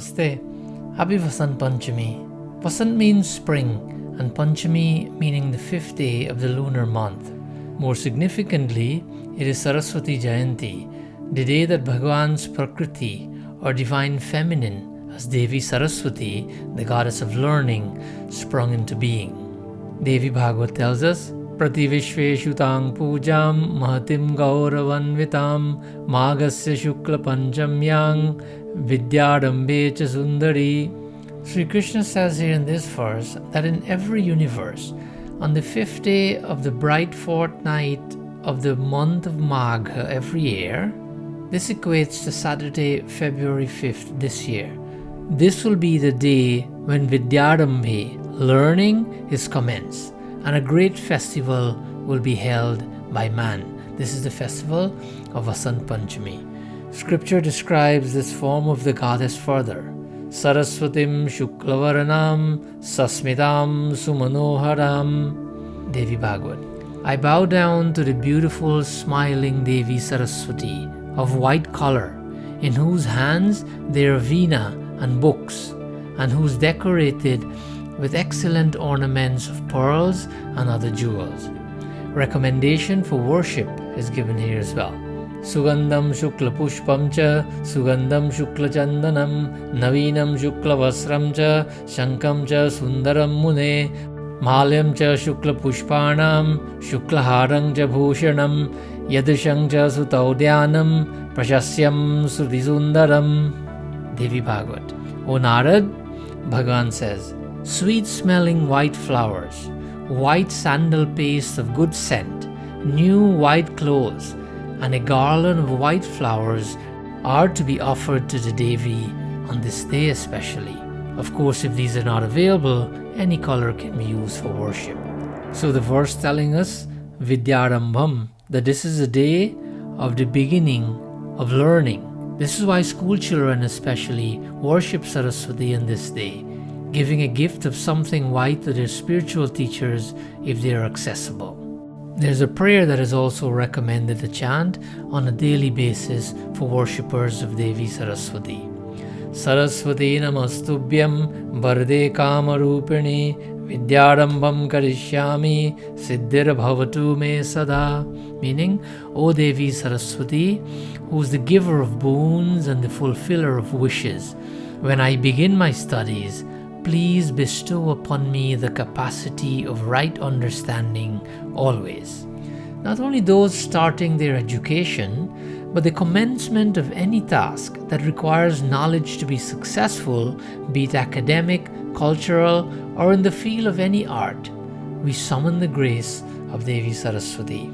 Namaste. Happy Vasant Panchami. Vasant means spring and Panchami meaning the 5th day of the lunar month. More significantly, it is Saraswati Jayanti, the day that Bhagwan's Prakriti or divine feminine as Devi Saraswati, the goddess of learning, sprung into being. Devi Bhagavad tells us, Prati Vishveshu Tang Pujam Mahatim Gauravanvitam Magasya Shukla Panchamyang Vidyadambe Cha Sundari. Sri Krishna says here in this verse that in every universe, on the 5th day of the bright fortnight of the month of Magha every year, this equates to Saturday, February 5th this year. This will be the day when Vidyadambe, learning, is commenced, and a great festival will be held by man. This is the festival of Vasant Panchami. Scripture describes this form of the goddess further. Saraswatim Shuklavaranam Sasmitam Sumanoharam. Devi Bhagavad. I bow down to the beautiful smiling Devi Saraswati of white color, in whose hands there are veena and books, and who is decorated with excellent ornaments of pearls and other jewels. Recommendation for worship is given here as well. Sugandham Shukla Pushpam Cha Sugandham Shukla Chandanam Navinam Shukla Vasram Cha Shankam Cha Sundaram Mune Malyam Cha Shukla Pushpanam Shukla Harang Cha Bhushanam Yadishang Cha Sutaudyanam Prashasyam Sudhisundaram. Devi Bhagavad. O Narad, Bhagavan says, sweet smelling white flowers, white sandal paste of good scent, new white clothes, and a garland of white flowers are to be offered to the Devi on this day especially. Of course, if these are not available, any color can be used for worship. So the verse telling us, Vidyarambham, that this is a day of the beginning of learning. This is why school children especially worship Saraswati on this day, giving a gift of something white to their spiritual teachers if they are accessible. There's a prayer that is also recommended to chant on a daily basis for worshippers of Devi Saraswati. Saraswati Namastubhyam Varde Kamarupini Vidyarambham Karishyami Siddhir Bhavatu Me Sada. Meaning, O Devi Saraswati, who is the giver of boons and the fulfiller of wishes, when I begin my studies, please bestow upon me the capacity of right understanding always. Not only those starting their education, but the commencement of any task that requires knowledge to be successful, be it academic, cultural, or in the field of any art, we summon the grace of Devi Saraswati.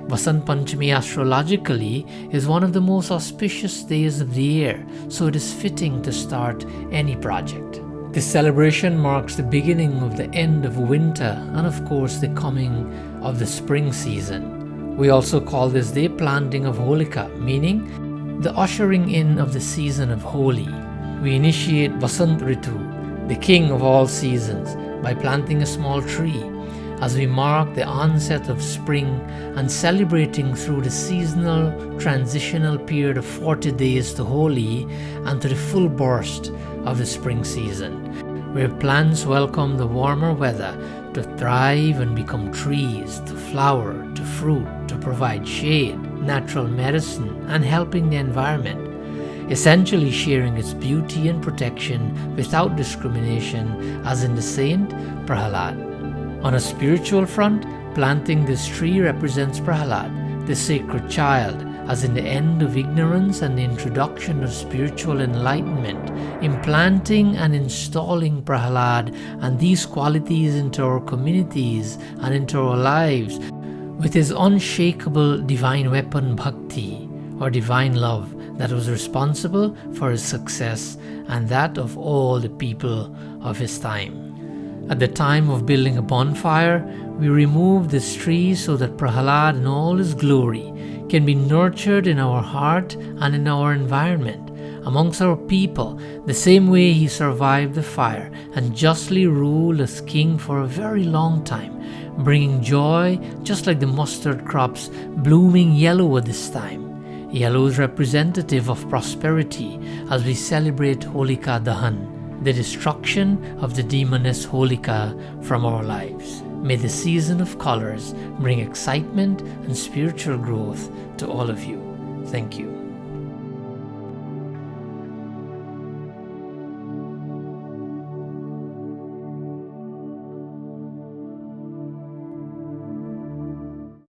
Vasant Panchami astrologically is one of the most auspicious days of the year, so it is fitting to start any project. This celebration marks the beginning of the end of winter and of course the coming of the spring season. We also call this day planting of Holika, meaning the ushering in of the season of Holi. We initiate Vasant Ritu, the king of all seasons, by planting a small tree as we mark the onset of spring and celebrating through the seasonal transitional period of 40 days to Holi and to the full burst of the spring season, where plants welcome the warmer weather to thrive and become trees, to flower, to fruit, to provide shade, natural medicine, and helping the environment, essentially sharing its beauty and protection without discrimination, as in the saint Prahalad. On a spiritual front, planting this tree represents Prahalad, the sacred child, as in the end of ignorance and the introduction of spiritual enlightenment, implanting and installing Prahalad and these qualities into our communities and into our lives with his unshakable divine weapon Bhakti, or divine love, that was responsible for his success and that of all the people of his time. At the time of building a bonfire, we remove this tree so that Prahalad in all his glory can be nurtured in our heart and in our environment, amongst our people, the same way he survived the fire and justly ruled as king for a very long time, bringing joy just like the mustard crops blooming yellow at this time. Yellow is representative of prosperity as we celebrate Holika Dahan, the destruction of the demoness Holika from our lives. May the season of colors bring excitement and spiritual growth to all of you. Thank you.